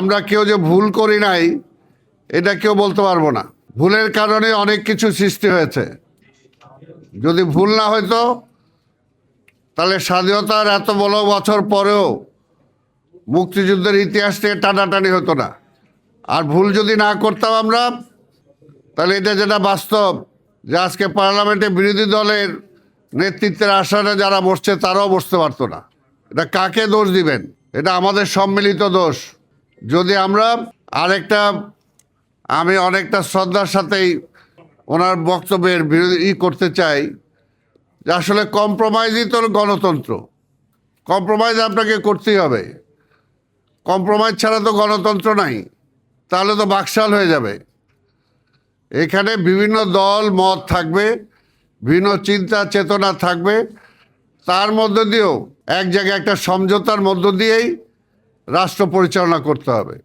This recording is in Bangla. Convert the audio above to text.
আমরা কেউ যে ভুল করি নাই এটা কেউ বলতে পারবো না। ভুলের কারণে অনেক কিছু সৃষ্টি হয়েছে। যদি ভুল না হইতো তাহলে স্বাধীনতার এত বড় বছর পরেও মুক্তিযুদ্ধের ইতিহাস থেকে টানাটানি হতো না। আর ভুল যদি না করতাম আমরা, তাহলে এটা যেটা বাস্তব যে আজকে পার্লামেন্টে বিরোধী দলের নেতৃত্বের আসনে যারা বসছে তারাও বসতে পারতো না। এটা কাকে দোষ দিবেন? এটা আমাদের সম্মিলিত দোষ। যদি আমরা আমি অনেকটা শ্রদ্ধার সাথেই ওনার বক্তব্যের বিরোধী করতে চাই যে আসলে কম্প্রোমাইজই তো গণতন্ত্র। কম্প্রোমাইজ আপনাকে করতেই হবে। কম্প্রোমাইজ ছাড়া তো গণতন্ত্র নাই, তাহলে তো বাকশাল হয়ে যাবে। এখানে বিভিন্ন দল মত থাকবে, ভিন্ন চিন্তা চেতনা থাকবে, তার মধ্য দিয়েও এক জায়গায় একটা সমঝোতার মধ্য দিয়েই রাষ্ট্র পরিচালনা করতে হবে।